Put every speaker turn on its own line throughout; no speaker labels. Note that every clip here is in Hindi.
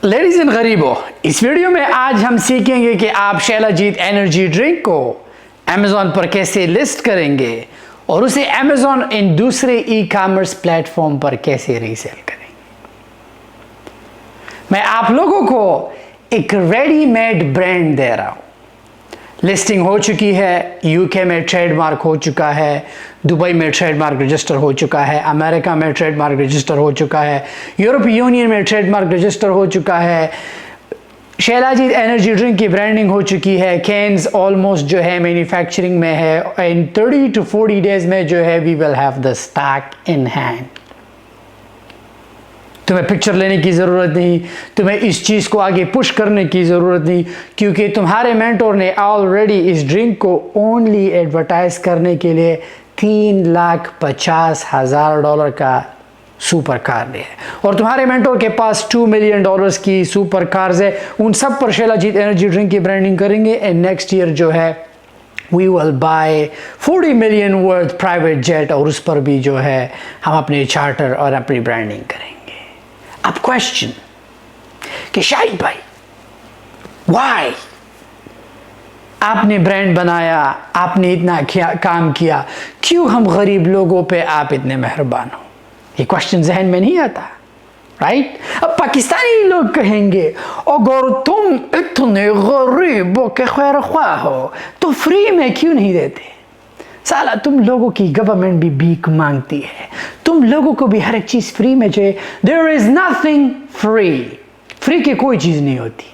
लेडीज एंड गरीबों, इस वीडियो में आज हम सीखेंगे कि आप शैलाजीत एनर्जी ड्रिंक को अमेज़ॉन पर कैसे लिस्ट करेंगे और उसे अमेज़ॉन इन दूसरे ई कॉमर्स प्लेटफॉर्म पर कैसे रीसेल करेंगे। मैं आप लोगों को एक रेडीमेड ब्रांड दे रहा हूं। लिस्टिंग हो चुकी है, यूके में ट्रेडमार्क हो चुका है, दुबई में ट्रेडमार्क रजिस्टर हो चुका है, अमेरिका में ट्रेडमार्क रजिस्टर हो चुका है, यूरोपीय यूनियन में ट्रेडमार्क रजिस्टर हो चुका है। शैलाजीत एनर्जी ड्रिंक की ब्रांडिंग हो चुकी है, कैंस ऑलमोस्ट जो है मैन्युफैक्चरिंग में है। इन 30 to 40 डेज में जो है we will have the stock in hand. तुम्हें पिक्चर लेने की ज़रूरत नहीं, तुम्हें इस चीज़ को आगे पुश करने की ज़रूरत नहीं, क्योंकि तुम्हारे मेंटोर ने ऑलरेडी इस ड्रिंक को ओनली एडवर्टाइज करने के लिए $3,50,000 का सुपर कार लिया है और तुम्हारे मेंटोर के पास $2 मिलियन की सुपर कार्स है। उन सब पर शैलाजीत एनर्जी ड्रिंक की ब्रांडिंग करेंगे एंड नेक्स्ट ईयर जो है we will buy 40 million worth private jet और उस पर भी जो है हम अपने चार्टर और अपनी ब्रांडिंग करेंगे। अब क्वेश्चन कि शाहिद भाई व्हाई आपने ब्रांड बनाया, आपने इतना काम किया, क्यों हम गरीब लोगों पे आप इतने मेहरबान हो? ये क्वेश्चन जहन में नहीं आता, राइट? अब पाकिस्तानी लोग कहेंगे अगर तुम इतने गरीबों के खैर ख्वाह हो तो फ्री में क्यों नहीं देते? साला तुम लोगों की गवर्नमेंट भी भीख मांगती है, तुम लोगों को भी हर एक चीज फ्री में चाहिए। देयर इज नथिंग फ्री की कोई चीज नहीं होती।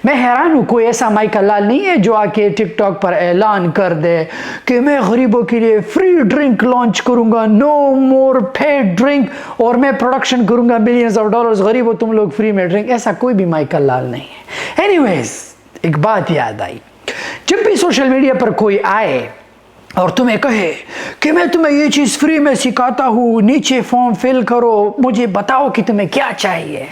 मैं हैरान हूं, कोई ऐसा माइकल लाल नहीं है जो आके टिकटॉक पर ऐलान कर दे कि मैं गरीबों के लिए फ्री ड्रिंक लॉन्च करूंगा, नो मोर पेड ड्रिंक, और मैं प्रोडक्शन करूंगा मिलियंस ऑफ डॉलर्स, गरीबों तुम लोग फ्री में ड्रिंक। ऐसा कोई भी माइकल लाल नहीं है। एनीवेज, एक बात याद आई, जब भी सोशल मीडिया पर कोई आए और तुम्हें कहे कि मैं तुम्हें ये चीज़ फ्री में सिखाता हूँ, नीचे फॉर्म फिल करो, मुझे बताओ कि तुम्हें क्या चाहिए,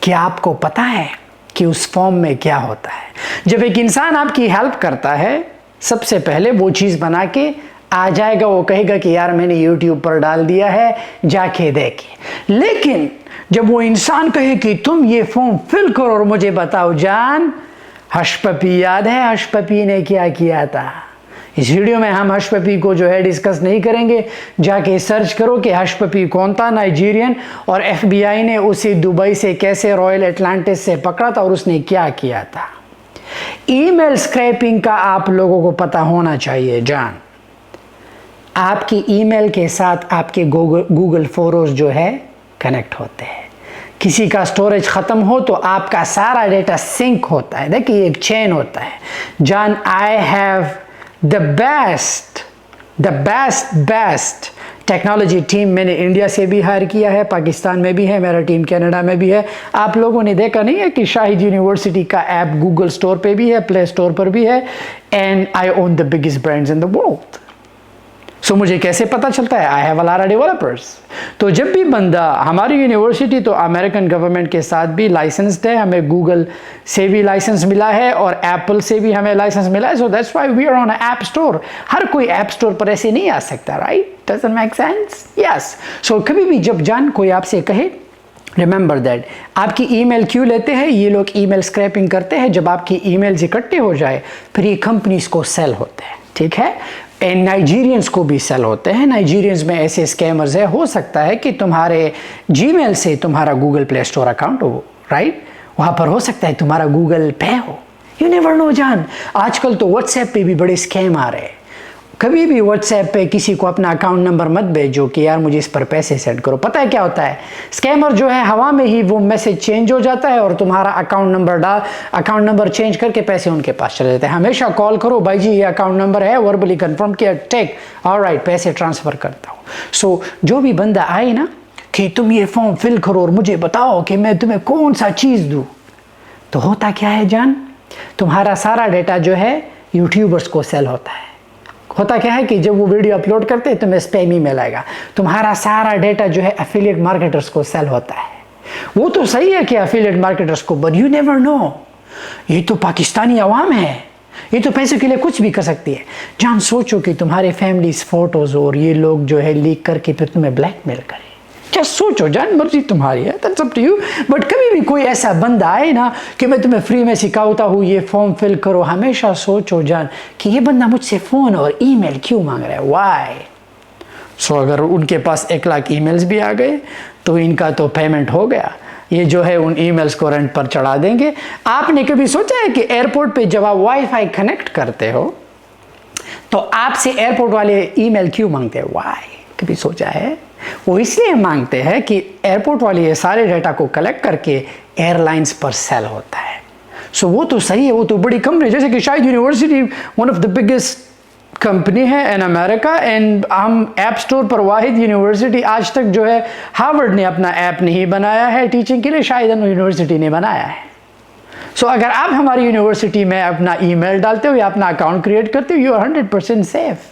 क्या आपको पता है कि उस फॉर्म में क्या होता है? जब एक इंसान आपकी हेल्प करता है, सबसे पहले वो चीज़ बना के आ जाएगा, वो कहेगा कि यार मैंने यूट्यूब पर डाल दिया है, जाके देखे। लेकिन जब वो इंसान कहे कि तुम ये फॉर्म फिल करो और मुझे बताओ, जान हश पपी याद है हश पपी ने क्या किया था? इस वीडियो में हम हश पपी को जो है डिस्कस नहीं करेंगे, जाके सर्च करो कि हश पपी कौन था, नाइजीरियन, और FBI ने उसे दुबई से कैसे रॉयल एटलांटिस से पकड़ा था और उसने क्या किया था। ईमेल स्क्रैपिंग का आप लोगों को पता होना चाहिए जान। आपकी ईमेल के साथ आपके गूगल फोटोज जो है कनेक्ट होते हैं। किसी का स्टोरेज खत्म हो तो आपका सारा डेटा सिंक होता है। देखिए एक चेन होता है जान। I have the best technology team मैंने इंडिया से भी हायर किया है, पाकिस्तान में भी है, मेरा टीम कनाडा में भी है। आप लोगों ने देखा नहीं है कि शाहिद यूनिवर्सिटी का ऐप गूगल स्टोर पे भी है, प्ले स्टोर पर भी है, and I own the biggest brands in the world. So मुझे कैसे पता चलता है? I have a lot of developers. तो जब भी बंदा, हमारी यूनिवर्सिटी तो अमेरिकन गवर्नमेंट के साथ भी लाइसेंस्ड है, हमें गूगल से भी लाइसेंस मिला है और एप्पल से भी हमें लाइसेंस मिला है। So that's why we are on app store. हर कोई ऐप स्टोर पर ऐसे नहीं आ सकता, right? Doesn't make sense? Yes. So कभी भी जब जान कोई आपसे कहे, रिमेंबर दैट आपकी ईमेल क्यों लेते हैं ये लोग? ईमेल स्क्रैपिंग करते हैं। जब आपकी ईमेल्स इकट्ठे हो जाए फिर ये कंपनीज को सेल होते हैं, ठीक है? एंड नाइजीरियंस को भी सेल होते हैं। नाइजीरियंस में ऐसे स्कैमर्स है, हो सकता है कि तुम्हारे जीमेल से तुम्हारा गूगल प्ले स्टोर अकाउंट हो, राइट? वहाँ पर हो सकता है तुम्हारा गूगल पे हो, यू नेवर नो जान। आजकल तो व्हाट्सएप पे भी बड़े स्कैम आ रहे हैं। कभी भी व्हाट्सएप पे किसी को अपना अकाउंट नंबर मत भेजो कि यार मुझे इस पर पैसे सेंड करो। पता है क्या होता है? स्कैमर जो है हवा में ही वो मैसेज चेंज हो जाता है और तुम्हारा अकाउंट नंबर चेंज करके पैसे उनके पास चले जाते हैं। हमेशा कॉल करो, भाई जी ये अकाउंट नंबर है, वर्बली कंफर्म किया, टेक ऑलराइट, पैसे ट्रांसफर करता हूँ। सो जो भी बंदा आए ना कि तुम ये फॉर्म फिल करो और मुझे बताओ कि मैं तुम्हें कौन सा चीज़ दूँ, तो होता क्या है जान? तुम्हारा सारा डेटा जो है यूट्यूबर्स को सेल होता है। होता क्या है कि जब वो वीडियो अपलोड करते हैं तुम्हें स्पैम ईमेल आएगा। तुम्हारा सारा डेटा जो है एफिलिएट मार्केटर्स को सेल होता है। वो तो सही है कि एफिलिएट मार्केटर्स को, बट यू नेवर नो, ये तो पाकिस्तानी अवाम है, ये तो पैसों के लिए कुछ भी कर सकती है। जान सोचो कि तुम्हारे फैमिलीज फोटोज और ये लोग जो है लीक करके फिर तुम्हें ब्लैकमेल करें। क्या सोचो जान, मर्जी तुम्हारी है, that's up to you. But कभी भी कोई ऐसा बंदा आए ना कि मैं तुम्हें फ्री में सिखाता हूँ ये फॉर्म फिल करो, हमेशा सोचो जान कि ये बंदा मुझसे फ़ोन और ईमेल क्यों मांग रहा है, वाई। सो अगर उनके पास 1 लाख ईमेल्स भी आ गए तो इनका तो पेमेंट हो गया, ये जो है उन ईमेल्स को रेंट पर चढ़ा देंगे। आपने कभी सोचा है कि एयरपोर्ट पे जब आप वाईफाई कनेक्ट करते हो तो आपसे एयरपोर्ट वाले ईमेल क्यों मांगते हैं, वाई? कभी सोचा है? वो इसलिए मांगते हैं कि एयरपोर्ट वाले ये सारे डाटा को कलेक्ट करके एयरलाइंस पर सेल होता है। सो वो तो सही है, वो तो बड़ी कंपनी, जैसे कि शायद university one of the biggest company है इन अमेरिका, एंड हम ऐप स्टोर पर वाहिद यूनिवर्सिटी आज तक जो है, हार्वर्ड ने अपना ऐप नहीं बनाया है टीचिंग के लिए, शायद यूनिवर्सिटी ने बनाया है। सो अगर आप हमारी यूनिवर्सिटी में अपना ईमेल डालते हो या अपना अकाउंट क्रिएट करते हो, you are 100% safe.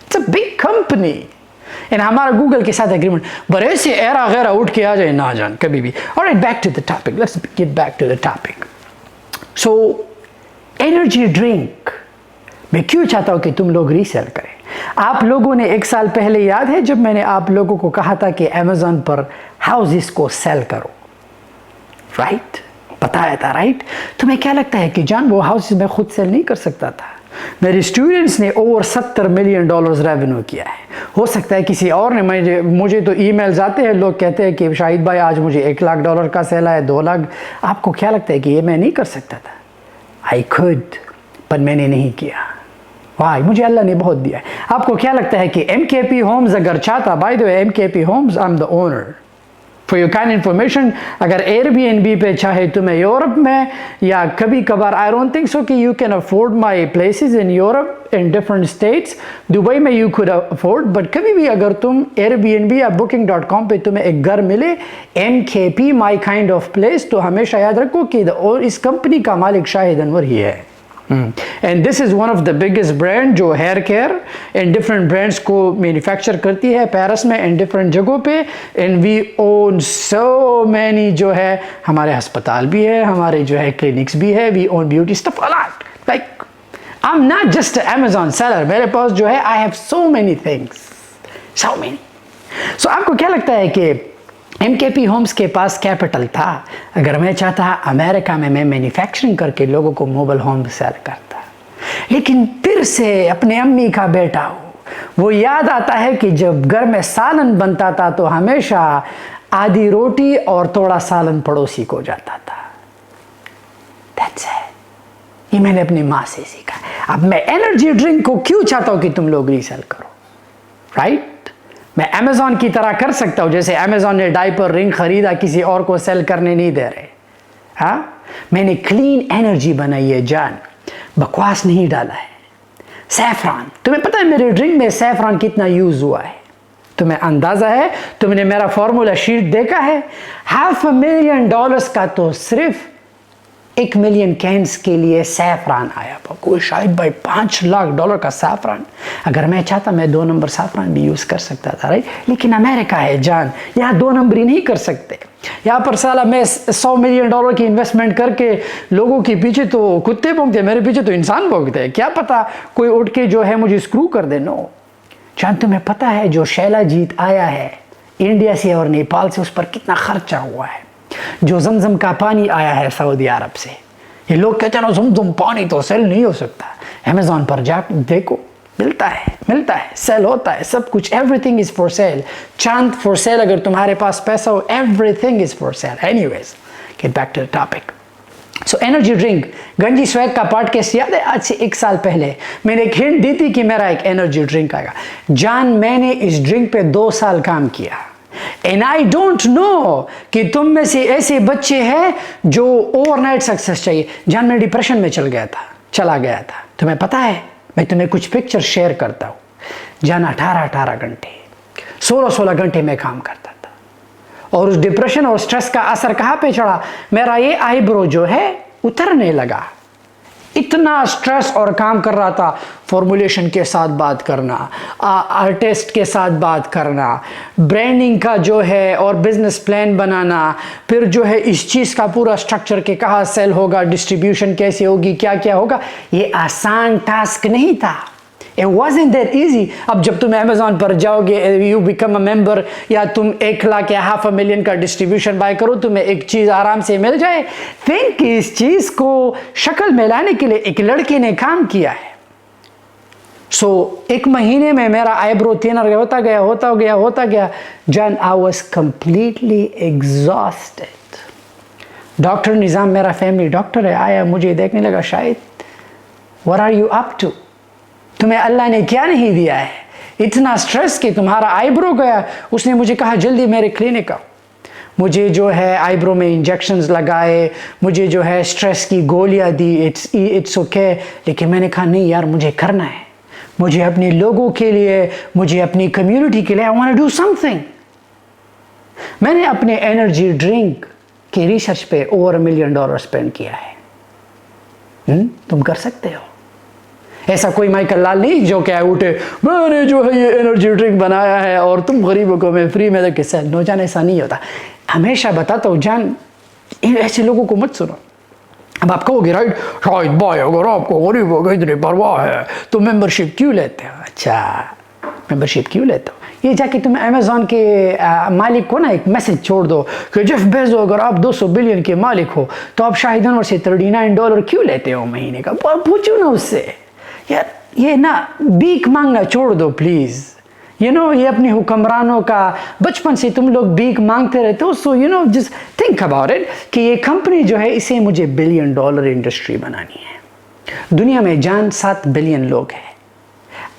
It's a big company and हमारा गूगल के साथ एग्रीमेंट, बड़े से एरा गैरा उठ के आ जाए ना जान कभी भी। Alright, back to the topic, let's get back to the topic. So energy drink मैं क्यों चाहता हूं कि तुम लोग रीसेल करें। आप लोगों ने 1 साल पहले याद है जब मैंने आप लोगों को कहा था कि अमेज़न पर हाउसेस को सेल करो, राइट? बताया था, राइट? तुम्हें क्या लगता है कि जान वो हाउसेस मैं खुद सेल नहीं कर सकता था? मेरे स्टूडेंट्स ने ओवर $70 मिलियन रेवेन्यू किया है। हो सकता है किसी और ने, मुझे तो ईमेल्स आते हैं, लोग कहते हैं कि शाहिद भाई आज मुझे $1 लाख का सेल है, 2 लाख। आपको क्या लगता है कि ये मैं नहीं कर सकता था? आई खुद, पर मैंने नहीं किया। भाई मुझे अल्लाह ने बहुत दिया है। आपको क्या लगता है कि MKP होम्स अगर चाहता, by the way MKP homes I am the owner, for your kind information, अगर Airbnb पे चाहे तुम्हें यूरोप में या कभी कभार, आई डोंट थिंक सो कि you can afford my places in Europe in different states, Dubai में यू कुड अफोर्ड, बट कभी भी अगर तुम Airbnb या booking.com पे तुम्हें एक घर मिले MKP my kind of place, तो हमेशा याद रखो कि और इस कंपनी का मालिक शाहिद अनवर ही है। And this is one of the biggest brand जो hair care and different brands को मैन्युफैक्चर करती है पेरिस में एंड डिफरेंट जगहों पे। And we own so many, जो है हमारे अस्पताल भी है, हमारे जो है क्लिनिक्स भी है, we own beauty stuff a lot. Like I am not just Amazon seller, मेरे पास जो है I have so many things, so many. So आपको क्या लगता है कि MKP होम्स के पास कैपिटल था? अगर मैं चाहता अमेरिका में मैं मैन्युफैक्चरिंग करके लोगों को मोबाइल होम सेल करता, लेकिन फिर से अपने अम्मी का बेटा हूँ, वो याद आता है कि जब घर में सालन बनता था तो हमेशा आधी रोटी और थोड़ा सालन पड़ोसी को जाता था। That's it। ये मैंने अपनी माँ से सीखा। अब मैं एनर्जी ड्रिंक को क्यों चाहता हूँ कि तुम लोग रीसेल करो, राइट? मैं अमेज़ॉन की तरह कर सकता हूँ, जैसे अमेज़ॉन ने डायपर रिंग खरीदा, किसी और को सेल करने नहीं दे रहे। हाँ, मैंने क्लीन एनर्जी बनाई है जान, बकवास नहीं डाला है। सैफरान, तुम्हें पता है मेरे ड्रिंक में सैफरान कितना यूज हुआ है? तुम्हें अंदाजा है? तुमने मेरा फॉर्मूला शीट देखा है? $500,000 का तो सिर्फ 1 मिलियन कैंस के लिए सैफरान आया। कोई शायद भाई $5 लाख का सैफरान, अगर मैं चाहता मैं 2 नंबर सैफरान भी यूज कर सकता था, राइट? लेकिन अमेरिका है जान, यहाँ 2 नंबरी नहीं कर सकते। यहाँ पर साला मैं $100 मिलियन की इन्वेस्टमेंट करके लोगों के पीछे तो कुत्ते भौंकते, मेरे पीछे तो इंसान भौंकते हैं। क्या पता कोई उठ के जो है मुझे स्क्रू कर दे। नो जान, तुम्हें पता है जो शैला जीत आया है इंडिया से और नेपाल से, उस पर कितना खर्चा हुआ है? जो जमजम का पानी आया है सऊदी अरब से, ये लोग कहते हैं ना जमजम पानी तो सेल नहीं हो सकता। अमेज़ॉन पर जा देखो, मिलता है, सेल होता है, सब कुछ, एवरीथिंग इज फॉर सेल। चांद फॉर सेल, अगर तुम्हारे पास पैसा हो, everything is for sale. Anyways, get back to the topic. So energy drink, गंजी स्वैग का पॉडकास्ट याद है? आज से 1 साल पहले मैंने एक हिंट दी थी कि मेरा एक एनर्जी ड्रिंक आएगा। जान, मैंने इस ड्रिंक पे 2 साल काम किया। एंड आई डोंट नो कि तुम में से ऐसे बच्चे हैं जो ओवरनाइट सक्सेस चाहिए। जान, मैं डिप्रेशन में चला गया था। तुम्हें पता है, मैं तुम्हें कुछ पिक्चर शेयर करता हूँ। जान, 18 घंटे, 16 घंटे में काम करता था, और उस डिप्रेशन और स्ट्रेस का असर कहाँ पे चढ़ा? मेरा ये आईब्रो जो है उतरने लगा। इतना स्ट्रेस और काम कर रहा था, फॉर्मुलेशन के साथ बात करना, आर्टिस्ट के साथ बात करना, ब्रांडिंग का जो है और बिजनेस प्लान बनाना, फिर जो है इस चीज़ का पूरा स्ट्रक्चर के कहाँ सेल होगा, डिस्ट्रीब्यूशन कैसे होगी, क्या क्या होगा। ये आसान टास्क नहीं था। It wasn't that easy. अब जब तुम Amazon पर जाओगे, you become a member, या तुम 1 लाख या $500,000 का डिस्ट्रीब्यूशन बाय करो, तुम्हें एक चीज़ आराम से मिल जाए। थिंक इस चीज़ को शक्ल में लाने के लिए एक लड़के ने काम किया है। एक महीने में मेरा आईब्रो थिनर होता गया। जान, I was completely exhausted. Doctor Nizam मेरा फैमिली डॉक्टर है, आया मुझे देखने लगा, शायद What are you up to? तुम्हें अल्लाह ने क्या नहीं दिया है, इतना स्ट्रेस कि तुम्हारा आईब्रो गया। उसने मुझे कहा जल्दी मेरे क्लिनिक आओ। मुझे जो है आईब्रो में इंजेक्शंस लगाए, मुझे जो है स्ट्रेस की गोलियां दी, इट्स ओके। लेकिन मैंने कहा नहीं यार, मुझे करना है, मुझे अपने लोगों के लिए, मुझे अपनी कम्युनिटी के लिए, I want to do something. मैंने अपने एनर्जी ड्रिंक के रिसर्च पे ओवर $1 मिलियन स्पेंड किया है। तुम कर सकते हो। ऐसा कोई माइकल लाल नहीं जो क्या उठे, मैंने जो है ये एनर्जी ड्रिंक बनाया है और तुम गरीबों को मैं फ्री में देके सेल। नो जान, ऐसा नहीं होता। हमेशा बताता हूँ जान, ऐसे लोगों को मत सुनो। अब आप कहोगे राइट, शायद भाई अगर आपको गरीबों की इतनी परवाह है तो मेंबरशिप क्यों लेते हो? अच्छा, मेंबरशिप क्यों लेते हो? ये जाके तुम अमेज़ॉन के मालिक को ना एक मैसेज छोड़ दो कि जेफ बेजो, अगर आप 200 बिलियन के मालिक हो तो आप शायद उनसे से $39 क्यों लेते हो महीने का? पूछो ना उससे यार। ये ना भीख मांगना छोड़ दो प्लीज़। ये अपने हुक्मरानों का बचपन से तुम लोग भीख मांगते रहते हो। So just think about it कि ये कंपनी जो है, इसे मुझे $1 बिलियन इंडस्ट्री बनानी है। दुनिया में जान 7 बिलियन लोग हैं।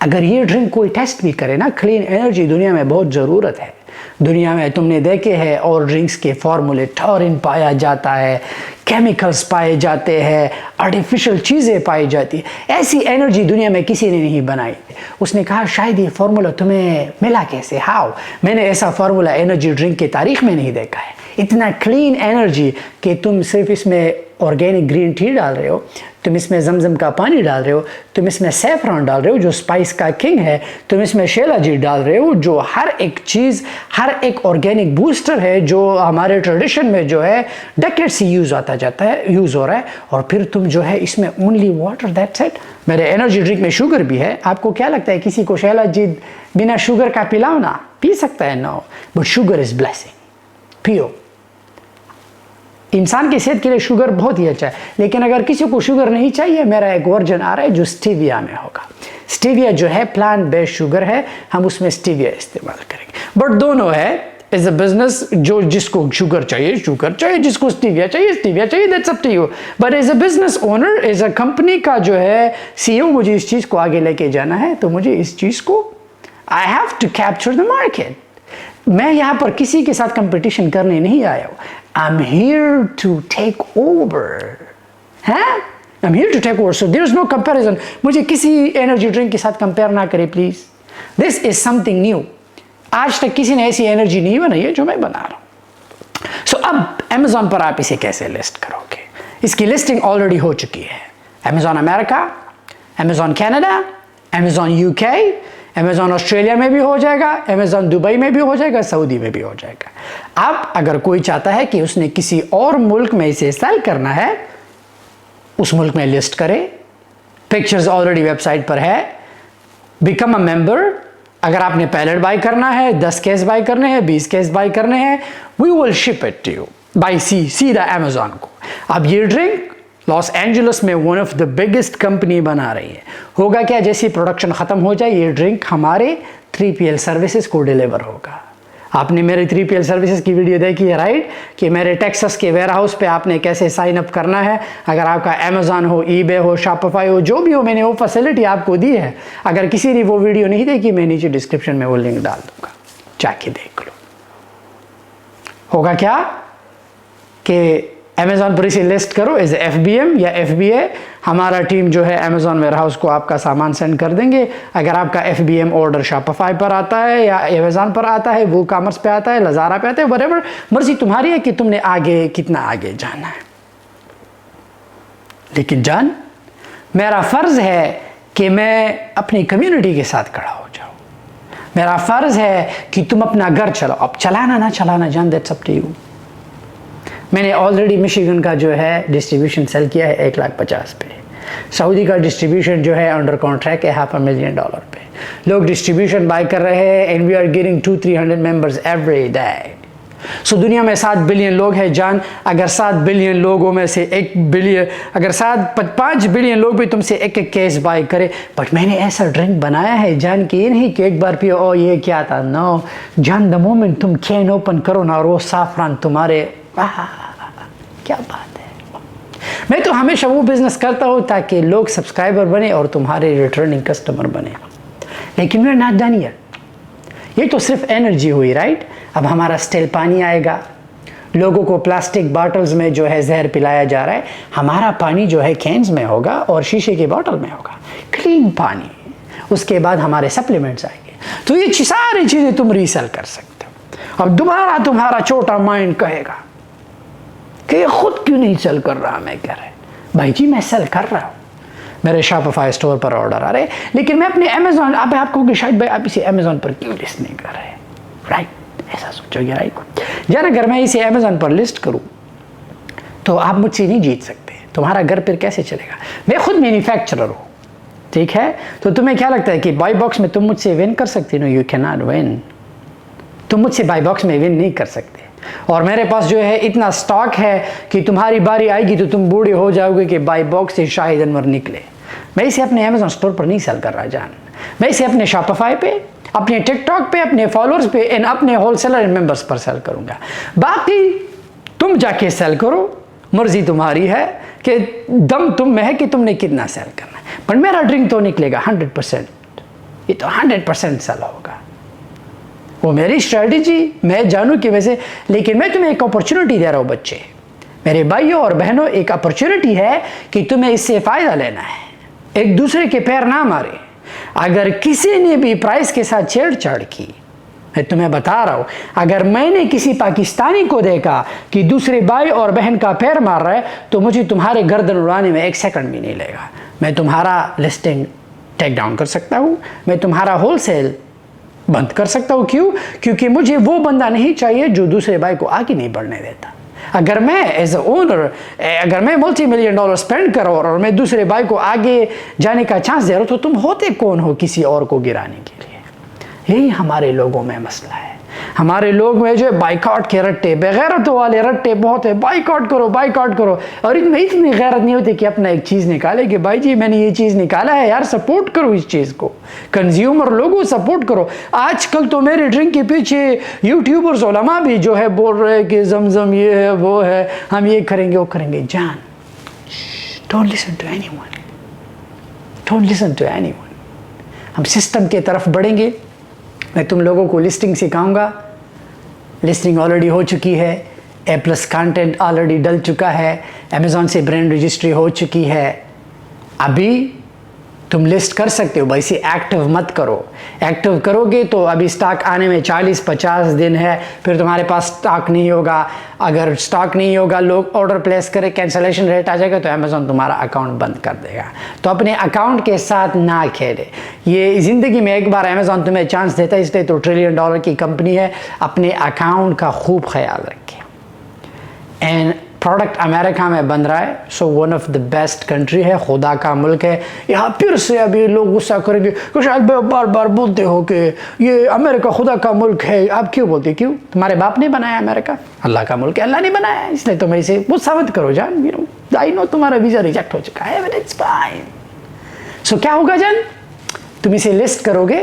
अगर ये ड्रिंक कोई टेस्ट भी करे ना, क्लीन एनर्जी दुनिया में बहुत ज़रूरत है। दुनिया में तुमने देखे हैं और ड्रिंक्स के फॉर्मूले, टॉरिन पाया जाता है, केमिकल्स पाए जाते हैं, आर्टिफिशियल चीज़ें पाई जाती है। ऐसी एनर्जी दुनिया में किसी ने नहीं बनाई। उसने कहा शायद ये फार्मूला तुम्हें मिला कैसे? हाउ? मैंने ऐसा फार्मूला एनर्जी ड्रिंक की तारीख में नहीं देखा है। इतना क्लीन एनर्जी कि तुम सिर्फ इसमें ऑर्गेनिक ग्रीन टी डाल रहे हो, तुम इसमें जमजम का पानी डाल रहे हो, तुम इसमें सैफरॉन डाल रहे हो जो स्पाइस का किंग है, तुम इसमें शेलाजी डाल रहे हो जो हर एक चीज़, हर एक ऑर्गेनिक बूस्टर है जो हमारे ट्रेडिशन में जो है डेकेड से यूज़ हो रहा है। और फिर तुम जो है इसमें ओनली वाटर, दैट्स इट। मेरे एनर्जी ड्रिंक में शुगर भी है। आपको क्या लगता है किसी को शेलाजी बिना शुगर का पिलाओ ना? पी सकता है? No, but sugar is blessing, पियो। इंसान की सेहत के लिए शुगर बहुत ही अच्छा है। लेकिन अगर किसी को शुगर नहीं चाहिए, मेरा एक वर्जन आ रहा है जो स्टीविया में होगा। स्टीविया जो है प्लांट बेस्ड शुगर है, हम उसमें स्टीविया इस्तेमाल करेंगे। बट दोनों है, एज अ बिजनेस, जो जिसको शुगर चाहिए, जिसको स्टीविया चाहिए, that's up to you. But as a business owner, as a company का जो है सीईओ, मुझे इस चीज़ को आगे लेके जाना है, तो मुझे इस चीज़ को I have to capture the market. मैं यहाँ पर किसी के साथ कंपटीशन करने नहीं आया हूँ। I'm here to take over. I'm here to take over. So there's no comparison. मुझे किसी एनर्जी ड्रिंक के साथ कंपेयर ना करें please. This is something new. आज तक किसी ने ऐसी एनर्जी नहीं बनाई है जो मैं बना रहा हूँ। So अब Amazon पर आप इसे कैसे लिस्ट करोगे? इसकी लिस्टिंग ऑलरेडी हो चुकी है। Amazon America, Amazon Canada, Amazon UK, Amazon Australia में भी हो जाएगा, अमेज़ॉन दुबई में भी हो जाएगा, सऊदी में भी हो जाएगा। अब अगर कोई चाहता है कि उसने किसी और मुल्क में इसे सेल करना है, उस मुल्क में लिस्ट करे। पिक्चर्स ऑलरेडी वेबसाइट पर है। Become a member. अगर आपने पैलेट बाय करना है, 10 केस बाय करने हैं, 20 केस बाय करने हैं, we will ship it to you by sea, सीधा अमेज़ॉन को। अब ये ड्रिंक लॉस एंजलिस में one of the biggest company बना रही है। होगा क्या, जैसी प्रोडक्शन ख़त्म हो जाए, ये ड्रिंक हमारे 3PL सर्विसेज को डिलीवर होगा। आपने मेरे 3PL सर्विसेज की वीडियो देखी है राइट, कि मेरे टेक्सास के वेयर हाउस पे आपने कैसे साइन अप करना है। अगर आपका अमेज़ॉन हो, ईबे हो, शॉपिफाई हो, जो भी हो, मैंने वो फैसिलिटी आपको दी है। अगर किसी ने वो वीडियो नहीं देखी, मैं नीचे डिस्क्रिप्शन में वो लिंक डाल दूंगा, जाके देख लो। होगा क्या कि अमेज़ॉन पर इसे लिस्ट करो एज FBM या FBA। हमारा टीम जो है अमेज़ॉन वेयरहाउस को आपका सामान सेंड कर देंगे। अगर आपका FBM ऑर्डर शॉपिफाई पर आता है या अमेज़ॉन पर आता है, वो कॉमर्स पे आता है, लज़ारा पे आता है, व्हाटएवर, मर्जी तुम्हारी है कि तुमने आगे कितना आगे जाना है। लेकिन जान, मेरा फ़र्ज़ है कि मैं अपनी कम्युनिटी के साथ खड़ा हो जाऊँ। मेरा फ़र्ज़ है कि तुम अपना घर चलाओ। अब चलाना ना चलाना जान, दैट्स अप टू यू। मैंने ऑलरेडी मिशिगन का जो है डिस्ट्रीब्यूशन सेल किया है 1,50,000 पे। सऊदी का डिस्ट्रीब्यूशन जो है अंडर कॉन्ट्रैक्ट है $500,000 पे। लोग डिस्ट्रीब्यूशन बाय कर रहे हैं and we are getting 200-300 members every day. So दुनिया में 7 बिलियन लोग हैं जान। अगर 7 बिलियन लोगों में से 5 बिलियन लोग भी तुमसे एक केस बाय करे, बट मैंने ऐसा ड्रिंक बनाया है जान कि ये नहीं कि एक बार पियो ओ ये क्या था, नो जान, द मोमेंट तुम कैन ओपन करो ना और वो साफरान तुम्हारे, क्या बात है। मैं तो हमेशा वो बिजनेस करता हूँ ताकि लोग सब्सक्राइबर बने और तुम्हारे रिटर्निंग कस्टमर बने, लेकिन we are not done here. ये तो सिर्फ एनर्जी हुई, राइट। अब हमारा स्टील पानी आएगा, लोगों को प्लास्टिक बॉटल्स में जो है जहर पिलाया जा रहा है, हमारा पानी जो है कैंस में होगा और शीशे की बोतल में होगा, क्लीन पानी। उसके बाद हमारे सप्लीमेंट्स आएंगे। तो ये सारी चीज़ें तुम रीसेल कर सकते हो। अब दोबारा तुम्हारा छोटा माइंड कहेगा कि ये खुद क्यों नहीं सेल कर रहा, मैं कह रहा भाई जी मैं सेल कर रहा हूँ, मेरे शॉपिफाई स्टोर पर ऑर्डर आ रहे, लेकिन मैं अपने अमेजोन, आप कहोगे शायद भाई आप इसे अमेजोन पर क्यों लिस्ट नहीं कर रहे, राइट, ऐसा सोचोगे, राइट। यार अगर मैं इसे अमेजोन पर लिस्ट करूँ तो आप मुझसे नहीं जीत सकते, तुम्हारा घर पर कैसे चलेगा। मैं खुद मैन्युफैक्चरर हूँ, ठीक है। तो तुम्हें क्या लगता है कि बाई बॉक्स में तुम मुझसे विन कर सकते हो? You can not win. तुम मुझसे बाई बॉक्स में विन नहीं कर सकते। और मेरे पास जो है इतना स्टॉक है कि तुम्हारी बारी आएगी तो तुम बूढ़े हो जाओगे कि बाई बॉक्स से शाहिद अनवर निकले। मैं इसे अपने अमेजोन स्टोर पर नहीं सेल कर रहा जान, मैं इसे अपने शॉपिफाई पे, अपने टिकटॉक पे, अपने फॉलोअर्स पे एंड अपने होलसेलर मेंबर्स पर सेल करूंगा। बाकी तुम जाके सेल करो, मर्जी तुम्हारी है कि दम तुम में है कि तुमने कितना सेल करना है, पर मेरा ड्रिंक तो निकलेगा 100%, ये तो 100% सेल होगा। वो मेरी स्ट्रेटजी मैं जानूं कि वैसे, लेकिन मैं तुम्हें एक अपॉर्चुनिटी दे रहा हूं बच्चे, मेरे भाइयों और बहनों, एक अपॉर्चुनिटी है कि तुम्हें इससे फ़ायदा लेना है। एक दूसरे के पैर ना मारे। अगर किसी ने भी प्राइस के साथ छेड़छाड़ की, मैं तुम्हें बता रहा हूं, अगर मैंने किसी पाकिस्तानी को देखा कि दूसरे भाई और बहन का पैर मार रहा है तो मुझे तुम्हारे गर्दन उड़ाने में 1 सेकंड भी नहीं लगेगा। मैं तुम्हारा लिस्टिंग टेक डाउन कर सकता हूं, मैं तुम्हारा होलसेल बंद कर सकता हूं। क्यों? क्योंकि मुझे वो बंदा नहीं चाहिए जो दूसरे भाई को आगे नहीं बढ़ने देता। अगर मैं एज ए ओनर, अगर मैं $multi-million स्पेंड कर रहा हूं और मैं दूसरे भाई को आगे जाने का चांस दे रहा हूं, तो तुम होते कौन हो किसी और को गिराने के लिए? यही हमारे लोगों में मसला है। हमारे लोग में जो है बाइकआउट के रट्टे, बेगैरतों वाले रट्टे बहुत है, बाइकआउट करो बाइकआट करो, और इनमें इतनी गैरत नहीं होती कि अपना एक चीज़ निकाले कि भाई जी मैंने ये चीज़ निकाला है यार, सपोर्ट करो इस चीज़ को, कंज्यूमर लोगों सपोर्ट करो। आजकल तो मेरे ड्रिंक के पीछे यूट्यूबर्स उलमा भी जो है बोल रहे हैं कि जमजम ये है वो है, हम ये करेंगे वो करेंगे। जान, don't listen to anyone, don't listen to anyone. हम सिस्टम के तरफ बढ़ेंगे। मैं तुम लोगों को लिस्टिंग सिखाऊंगा, लिस्टिंग ऑलरेडी हो चुकी है, A+ कंटेंट ऑलरेडी डल चुका है, अमेज़ॉन से ब्रांड रजिस्ट्री हो चुकी है। अभी तुम लिस्ट कर सकते हो, वैसे एक्टिव मत करो। एक्टिव करोगे तो अभी स्टॉक आने में 40-50 दिन है, फिर तुम्हारे पास स्टॉक नहीं होगा। अगर स्टॉक नहीं होगा, लोग ऑर्डर प्लेस करें, कैंसलेशन रेट आ जाएगा तो अमेज़ॉन तुम्हारा अकाउंट बंद कर देगा। तो अपने अकाउंट के साथ ना खेले। ये ज़िंदगी में एक बार अमेज़ॉन तुम्हें चांस देता है, इसलिए तो $1 ट्रिलियन की कंपनी है। अपने अकाउंट का खूब ख्याल रखें। एंड प्रोडक्ट अमेरिका में बन रहा है, so one of the best country है, खुदा का मुल्क है। यहाँ फिर से अभी लोग गुस्सा करेंगे कि शायद बार बार बोलते हो कि ये अमेरिका खुदा का मुल्क है। आप क्यों बोलते? क्यों? तुम्हारे बाप ने बनाया अमेरिका? अल्लाह का मुल्क है, अल्लाह ने बनाया, इसलिए तुम इसे गुस्सा मत करो जान। आई नो तुम्हारा वीज़ा रिजेक्ट हो चुका है, बट इट्स फाइन। सो क्या होगा जान, तुम इसे लिस्ट करोगे,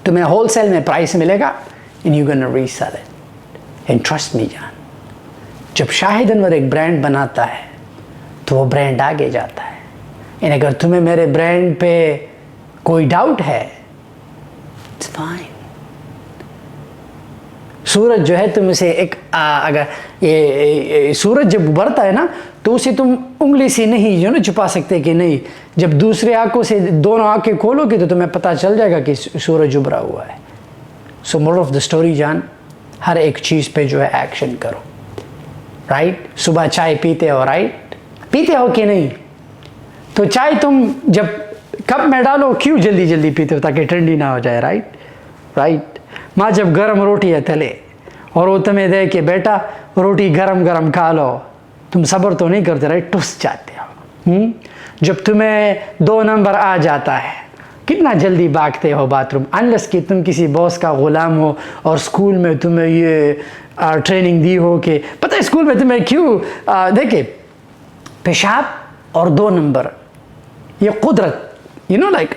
तुम्हें होलसेल में प्राइस मिलेगा and you gonna resale it and trust me जान। जब शाहिद अनवर एक ब्रांड बनाता है तो वो ब्रांड आगे जाता है। एंड अगर तुम्हें मेरे ब्रांड पे कोई डाउट है, इट्स फाइन। सूरज जो है तुम इसे एक अगर ये सूरज जब उभरता है ना तो उसे तुम उंगली से नहीं जो ना छुपा सकते कि नहीं। जब दूसरे आंखों से दोनों आंखें खोलोगे तो तुम्हें पता चल जाएगा कि सूरज उभरा हुआ है। सो मोरल ऑफ द स्टोरी जान, हर एक चीज़ पे जो है एक्शन करो, राइट। सुबह चाय पीते हो, राइट, पीते हो कि नहीं? तो चाय तुम जब कप में डालो क्यों जल्दी जल्दी पीते हो? ताकि ठंडी ना हो जाए, राइट राइट। माँ जब गरम रोटी है तले और वो तुम्हें दे कि बेटा रोटी गरम गरम खा लो, तुम सब्र तो नहीं करते, राइट, टूस जाते हो। जब तुम्हें 2 नंबर आ जाता है कितना जल्दी भागते हो बाथरूम, अनलेस कि तुम किसी बॉस का गुलाम हो और स्कूल में तुम्हें ये ट्रेनिंग दी हो कि पता है स्कूल में तुम्हें क्यों देखे पेशाब और 2 नंबर, ये कुदरत लाइक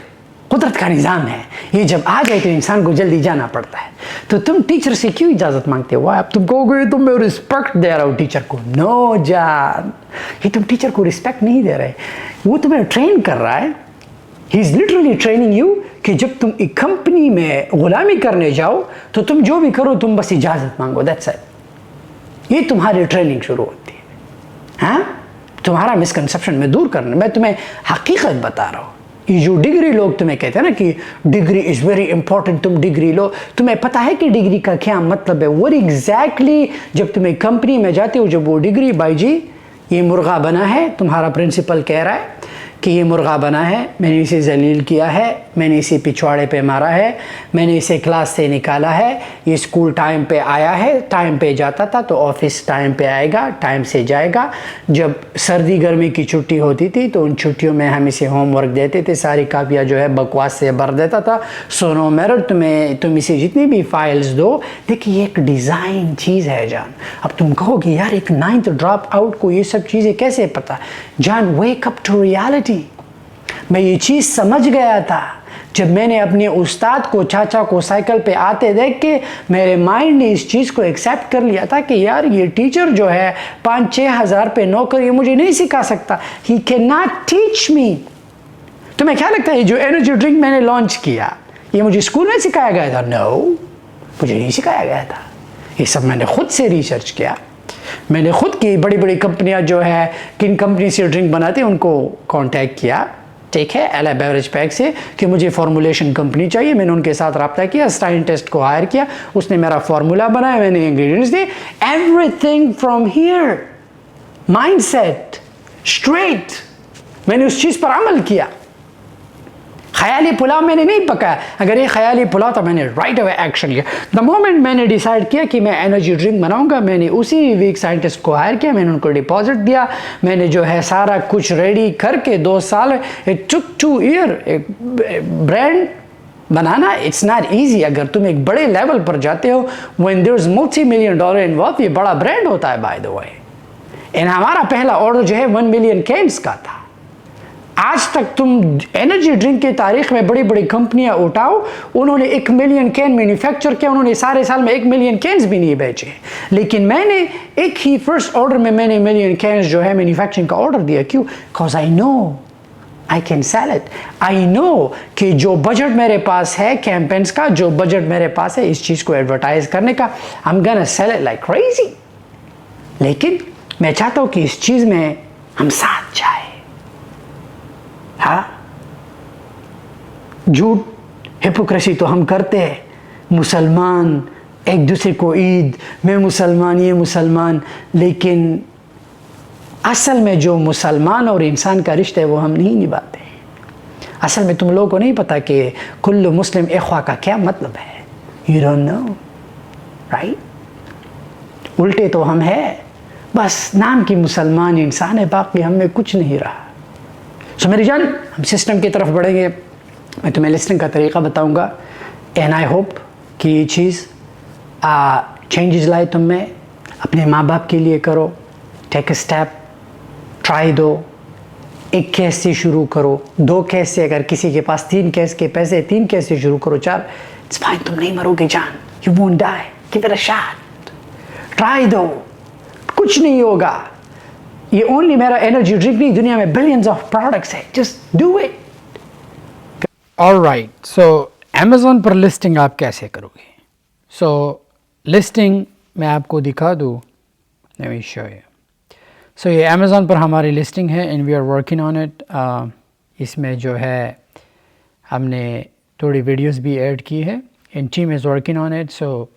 कुदरत का निज़ाम है, ये जब आ जाए तो इंसान को जल्दी जाना पड़ता है। तो तुम टीचर से क्यों इजाज़त मांगते हो? अब तुम कहोगे तुम मैं रिस्पेक्ट दे रहा हूँ टीचर को। नो जान, ये तुम टीचर को रिस्पेक्ट नहीं दे रहे, वो तुम्हें ट्रेन कर रहा है। He is literally training you कि जब तुम एक कंपनी में गुलामी करने जाओ तो तुम जो भी करो तुम बस इजाज़त मांगो, दैट्स इट। ये तुम्हारी ट्रेनिंग शुरू होती है। हाँ, तुम्हारा मिसकंसेप्शन में दूर करना, मैं तुम्हें हकीकत बता रहा हूँ। ये जो डिग्री लोग तुम्हें कहते हैं ना कि डिग्री इज़ वेरी इंपॉर्टेंट, तुम डिग्री लो, तुम्हें पता है कि डिग्री का क्या मतलब है? वो एग्जैक्टली जब तुम एक कंपनी में जाते हो, जब वो डिग्री भाई जी ये मुर्गा बना है, तुम्हारा प्रिंसिपल कह रहा है कि ये मुर्गा बना है, मैंने इसे जलील किया है, मैंने इसे पिछवाड़े पे मारा है, मैंने इसे क्लास से निकाला है, ये स्कूल टाइम पे आया है, टाइम पे जाता था तो ऑफिस टाइम पे आएगा, टाइम से जाएगा। जब सर्दी गर्मी की छुट्टी होती थी तो उन छुट्टियों में हम इसे होमवर्क देते थे, सारी कापियाँ जो है बकवास से भर देता था। सो नो मैटर तुम इसे जितनी भी फाइल्स दो, देखिए एक डिज़ाइन चीज़ है जान। अब तुम कहोगे यार एक 9th ड्रॉप आउट को ये सब चीज़ें कैसे पता? जान, वेक अप टू रियलिटी। मैं ये चीज़ समझ गया था जब मैंने अपने उस्ताद को, चाचा को साइकिल पे आते देख के मेरे माइंड ने इस चीज़ को एक्सेप्ट कर लिया था कि यार ये टीचर जो है 5-6 हज़ार पे नौकर, ये मुझे नहीं सिखा सकता, he can not teach me. तुम्हें क्या लगता है जो एनर्जी ड्रिंक मैंने लॉन्च किया ये मुझे स्कूल में सिखाया गया था? नो, मुझे नहीं सिखाया गया था। ये सब मैंने खुद से रिसर्च किया, मैंने खुद की बड़ी बड़ी कंपनियां जो है किन कंपनी से ड्रिंक बनाती हैं उनको कांटेक्ट किया, ठीक है, एला बेवरेज पैक से, कि मुझे फॉर्मुलेशन कंपनी चाहिए। मैंने उनके साथ रब्ता किया, साइंटिस्ट को हायर किया, उसने मेरा फार्मूला बनाया, मैंने इंग्रेडिएंट्स दिए, everything from here, mindset straight. मैंने उस चीज़ पर अमल किया। ख्याली पुलाव मैंने नहीं पकाया, अगर ये ख्याली पुलाव तो मैंने राइट अवे एक्शन लिया। द मोमेंट मैंने डिसाइड किया कि मैं एनर्जी ड्रिंक बनाऊंगा, मैंने उसी वीक साइंटिस्ट को हायर किया, मैंने उनको डिपॉजिट दिया, मैंने जो है सारा कुछ रेडी करके 2 साल, इट टुक 2 ईयर। एक ब्रांड बनाना इट्स नॉट ईजी। अगर तुम एक बड़े लेवल पर जाते हो, when there is multi-million dollar involve, ये बड़ा ब्रांड होता है बाय द वे। एंड हमारा पहला ऑर्डर जो है 1 मिलियन कैंस का था। आज तक तुम एनर्जी ड्रिंक की तारीख में बड़ी बड़ी कंपनियां उठाओ, उन्होंने 1 मिलियन कैन मैन्युफैक्चर किया, उन्होंने सारे साल में 1 मिलियन कैन्स भी नहीं बेचे। लेकिन मैंने एक ही फर्स्ट ऑर्डर में मैंने मिलियन कैन्स जो है मैन्युफैक्चरिंग का ऑर्डर दिया। क्यों? Because I know I can sell it. I know कि जो बजट मेरे पास है कैंपेन्स का, जो बजट मेरे पास है इस चीज़ को एडवर्टाइज करने का, I am gonna sell it like crazy. लेकिन मैं चाहता हूँ कि इस चीज़ में हम साथ जाए। हाँ, झूठ हिपोक्रेसी तो हम करते हैं, मुसलमान एक दूसरे को ईद, मैं मुसलमान ये मुसलमान, लेकिन असल में जो मुसलमान और इंसान का रिश्ता है वो हम नहीं निभाते हैं। असल में तुम लोगों को नहीं पता कि कुल्लु मुस्लिम इख्वा का क्या मतलब है। You don't know, right? उल्टे तो हम हैं, बस नाम की मुसलमान इंसान है, बाकी हम में कुछ नहीं रहा। सो मेरी जान, हम सिस्टम की तरफ बढ़ेंगे, मैं तुम्हें लिस्टिंग का तरीका बताऊंगा, एंड आई होप कि ये चीज़ चेंजेस लाए तुम में। अपने माँ बाप के लिए करो, टेक अ स्टेप, ट्राई दो। 1 केस से शुरू करो, 2 केस से, अगर किसी के पास 3 केस के पैसे 3 केस से शुरू करो, 4, इट्स फाइन, तुम नहीं मरोगे जान, you won't die, give it a shot, try दो, कुछ नहीं होगा। ये ओनली मेरा एनर्जी ड्रिंक नहीं, दुनिया में बिलियंस ऑफ प्रोडक्ट्स है, just do it. Alright, so Amazon पर लिस्टिंग आप कैसे करोगे? सो लिस्टिंग मैं आपको दिखा दूँ, let me show you. So ये अमेज़ॉन पर हमारी लिस्टिंग है and we are working on it. इसमें जो है हमने थोड़ी वीडियोस भी ऐड की है, and team is working on it. So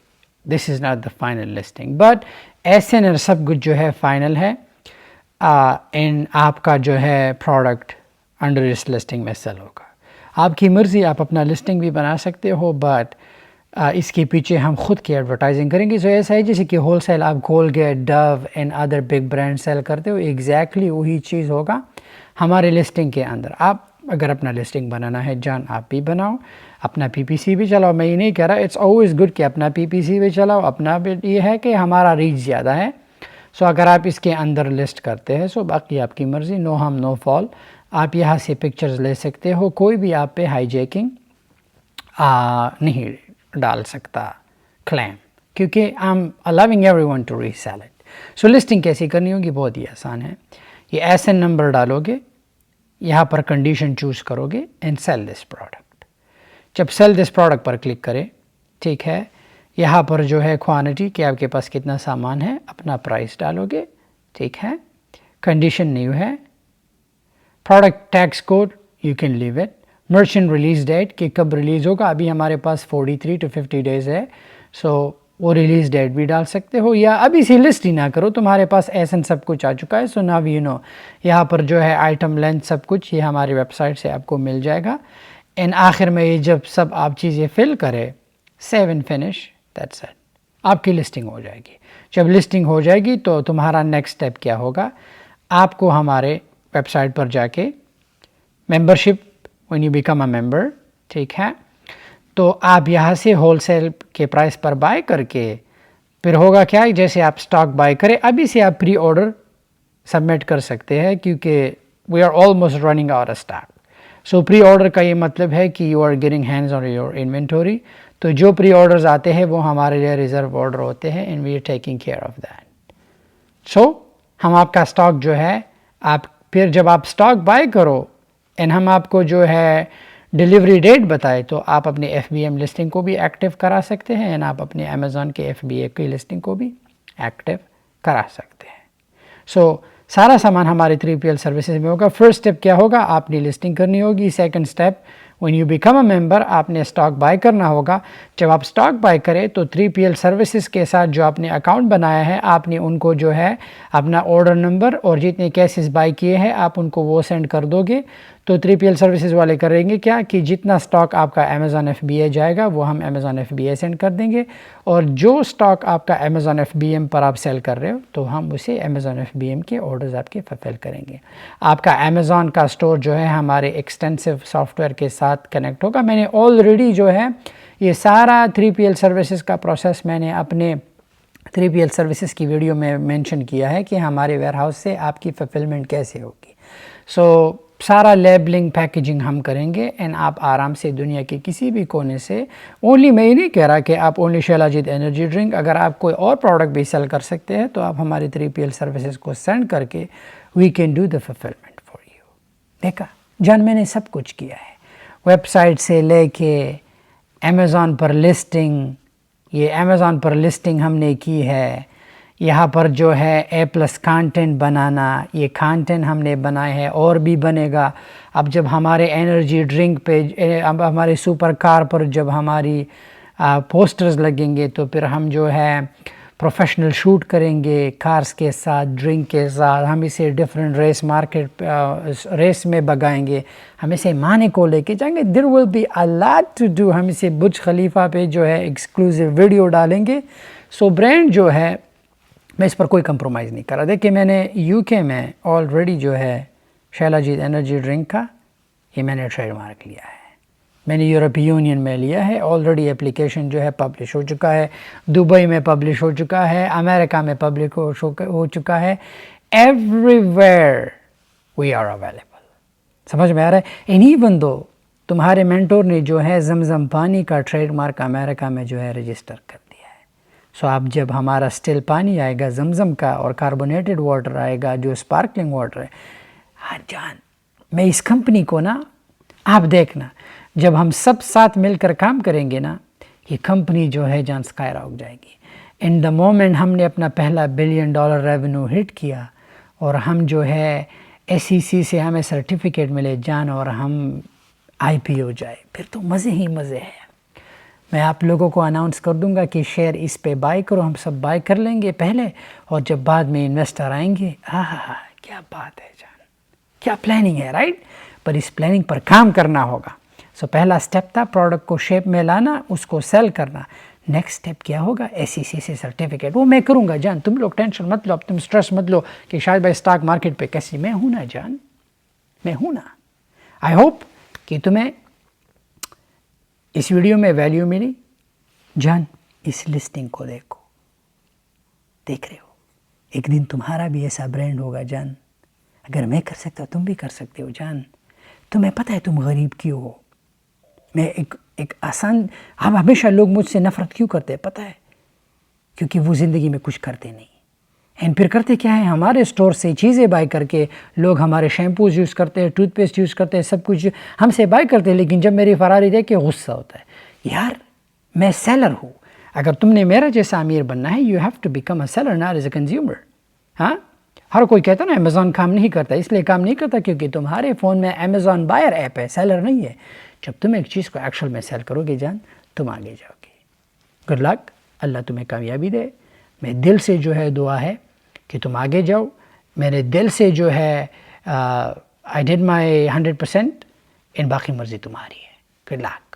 this is not the final listing, but ऐसे सब कुछ जो है फाइनल है, एंड आपका जो है प्रोडक्ट अंडर इस लिस्टिंग में सेल होगा। आपकी मर्ज़ी, आप अपना लिस्टिंग भी बना सकते हो, बट इसके पीछे हम खुद की एडवर्टाइजिंग करेंगे। सो ऐसा है जैसे कि होल सेल आप Colgate, Dove and other big brand sell करते हो, एग्जैक्टली वही चीज़ होगा। हमारे लिस्टिंग के अंदर। आप अगर अपना लिस्टिंग बनाना है जान, आप भी बनाओ, अपना पीपीसी भी चलाओ। मैं ये नहीं कह रहा, इट्स ऑलवेज गुड कि अपना पीपीसी भी चलाओ, अपना भी ये है कि हमारा रीच ज़्यादा है। सो अगर आप इसके अंदर लिस्ट करते हैं सो बाकी आपकी मर्ज़ी, नो हार्म नो फॉल। आप यहाँ से पिक्चर्स ले सकते हो, कोई भी आप पे हाईजैकिंग नहीं डाल सकता क्लेम, क्योंकि I am allowing everyone to resell it. So listing कैसे करनी होगी, बहुत ही आसान है। ये एसएन नंबर डालोगे, यहाँ पर कंडीशन चूज़ करोगे एंड सेल दिस प्रोडक्ट। जब सेल दिस प्रोडक्ट पर क्लिक करें, ठीक है, यहाँ पर जो है क्वांटिटी कि आपके पास कितना सामान है, अपना प्राइस डालोगे, ठीक है, कंडीशन न्यू है, product tax code you can leave it, merchant release date कि कब रिलीज़ होगा, अभी हमारे पास 43 to 50 डेज़ है, सो वो रिलीज़ डेट भी डाल सकते हो, या अभी से लिस्ट ही ना करो, तुम्हारे पास ऐसा सब कुछ आ चुका है। सो नाउ यू नो, यहाँ पर जो है आइटम लेंथ सब कुछ ये हमारी वेबसाइट से आपको मिल जाएगा। एंड आखिर में ये जब सब आप चीज़ें फिल करें, save and finish, that's it, आपकी लिस्टिंग हो जाएगी। जब लिस्टिंग हो जाएगी तो तुम्हारा नेक्स्ट स्टेप क्या होगा, आपको हमारे वेबसाइट पर जाके membership, when you become a member, ठीक है, तो आप यहाँ से होलसेल के प्राइस पर बाय करके फिर होगा क्या, जैसे आप स्टॉक बाय करें अभी से आप प्री ऑर्डर सबमिट कर सकते हैं, क्योंकि we are almost running out of stock. So pre order का ये मतलब है कि you are getting hands on your inventory. तो जो प्री ऑर्डर्स आते हैं वो हमारे लिए रिजर्व ऑर्डर होते हैं and we are taking care of that. So हम आपका स्टॉक जो है, आप फिर जब आप स्टॉक बाय करो एंड हम आपको जो है डिलीवरी डेट बताए, तो आप अपने FBM लिस्टिंग को भी एक्टिव करा सकते हैं एंड आप अपने अमेज़ॉन के FBA की लिस्टिंग को भी एक्टिव करा सकते हैं। सो सारा सामान हमारे 3PL सर्विसेज में होगा। फर्स्ट स्टेप क्या होगा, आपने लिस्टिंग करनी होगी। Second step, when you become a member, आपने स्टॉक बाय करना होगा। जब आप स्टॉक बाय करें तो 3PL सर्विसेज के साथ जो आपने अकाउंट बनाया है, आपने उनको जो है अपना ऑर्डर नंबर और जितने केसेस बाय किए हैं आप उनको वो सेंड कर दोगे। तो 3PL सर्विसेज वाले करेंगे क्या कि जितना स्टॉक आपका अमेज़ॉन FBA जाएगा वो हम अमेज़ॉन FBA सेंड कर देंगे, और जो स्टॉक आपका अमेज़ॉन FBM पर आप सेल कर रहे हो तो हम उसे अमेज़ॉन FBM के ऑर्डर्स आपके फुलफिल करेंगे। आपका अमेज़ॉन का स्टोर जो है हमारे एक्सटेंसिव सॉफ्टवेयर के साथ कनेक्ट होगा। मैंने ऑलरेडी जो है ये सारा 3PL सर्विसेज का प्रोसेस मैंने अपने 3PL सर्विसेज की वीडियो में मेंशन किया है कि हमारे वेयरहाउस से आपकी फुलफिलमेंट कैसे होगी। सो सारा लेबलिंग पैकेजिंग हम करेंगे एंड आप आराम से दुनिया के किसी भी कोने से, ओनली मैं ही नहीं कह रहा कि आप ओनली शैलाजीत एनर्जी ड्रिंक, अगर आप कोई और प्रोडक्ट भी सेल कर सकते हैं तो आप हमारे 3PL सर्विसेज को सेंड करके we can do the fulfilment for you. देखा जान, मैंने सब कुछ किया है, वेबसाइट से लेके अमेज़ॉन पर लिस्टिंग, ये अमेज़ॉन पर लिस्टिंग हमने की है। यहाँ पर जो है A+ कंटेंट बनाना, ये कंटेंट हमने बनाए हैं और भी बनेगा। अब जब हमारे एनर्जी ड्रिंक पे, अब हमारे सुपर कार पर जब हमारी पोस्टर्स लगेंगे तो फिर हम जो है प्रोफेशनल शूट करेंगे कार्स के साथ, ड्रिंक के साथ। हम इसे डिफरेंट रेस मार्केट रेस में भगाएंगे, हम इसे माने को लेके जाएंगे। There will be a lot to do. हम इसे बुर्ज खलीफा पे जो है एक्सक्लूसिव वीडियो डालेंगे। सो ब्रांड जो है, मैं इस पर कोई कंप्रोमाइज़ नहीं कर रहा। देखिए मैंने UK में ऑलरेडी जो है शैलाजीत एनर्जी ड्रिंक का ये मैंने ट्रेडमार्क लिया है। मैंने यूरोपीय यूनियन में लिया है, ऑलरेडी एप्लीकेशन जो है पब्लिश हो चुका है, दुबई में पब्लिश हो चुका है, अमेरिका में पब्लिश हो चुका है। Everywhere we are available. समझ में आ रहा है? एंड इवन दो तुम्हारे मेंटोर ने जो है जमजम पानी का ट्रेडमार्क अमेरिका में जो है रजिस्टर कर दिया है। सो आप जब हमारा स्टिल पानी आएगा जमजम का और कार्बोनेटेड वाटर आएगा जो स्पार्कलिंग वाटर है, हाँ जान, मैं इस कंपनी को ना, आप देखना जब हम सब साथ मिलकर काम करेंगे ना, ये कंपनी जो है जान स्काई रॉक जाएगी। इन द मोमेंट हमने अपना पहला $1 बिलियन रेवेन्यू हिट किया और हम जो है SEC से हमें सर्टिफिकेट मिले जान और हम IPO जाए, फिर तो मज़े ही मज़े हैं। मैं आप लोगों को अनाउंस कर दूंगा कि शेयर इस पे बाय करो, हम सब बाय कर लेंगे पहले, और जब बाद में इन्वेस्टर आएंगे, हाँ क्या बात है जान, क्या प्लानिंग है, राइट? पर इस प्लानिंग पर काम करना होगा। सो पहला स्टेप था प्रोडक्ट को शेप में लाना, उसको सेल करना। नेक्स्ट स्टेप क्या होगा? SEC से सर्टिफिकेट, वो मैं करूँगा जान, तुम लोग टेंशन मत लो, अब तुम स्ट्रेस मत लो कि शायद भाई स्टॉक मार्केट पे कैसी, मैं हूँ ना जान, मैं हूँ ना। आई होप कि तुम्हें इस वीडियो में वैल्यू मिली। जान, इस लिस्टिंग को देखो, देख रहे हो, एक दिन तुम्हारा भी ऐसा ब्रांड होगा जान। अगर मैं कर सकता हूँ तुम भी कर सकते हो जान। तुम्हें पता है तुम गरीब क्यों हो? मैं एक आसान, हम हमेशा लोग मुझसे नफ़रत क्यों करते हैं पता है? क्योंकि वो ज़िंदगी में कुछ करते नहीं। एंड फिर करते क्या है, हमारे स्टोर से चीज़ें बाय करके लोग हमारे शैम्पूज़ यूज़ करते हैं, टूथपेस्ट यूज़ करते हैं, सब कुछ हमसे बाय करते हैं, लेकिन जब मेरी फरारी देख के गुस्सा होता है। यार मैं सेलर हूँ, अगर तुमने मेरा जैसा अमीर बनना है you have to become a seller not as a consumer. हाँ, हर कोई कहता ना अमेज़ॉन काम नहीं करता, इसलिए काम नहीं करता क्योंकि तुम्हारे फ़ोन में अमेज़ॉन बायर ऐप है, सेलर नहीं है। जब तुम एक चीज़ को एक्चुअल में सेल करोगे जान, तुम आगे जाओगे। गुड लक, अल्लाह तुम्हें कामयाबी दे। मैं दिल से जो है दुआ है कि तुम आगे जाओ। मेरे दिल से जो है आई डिड माई 100%, इन बाकी मर्ज़ी तुम्हारी है। Good luck.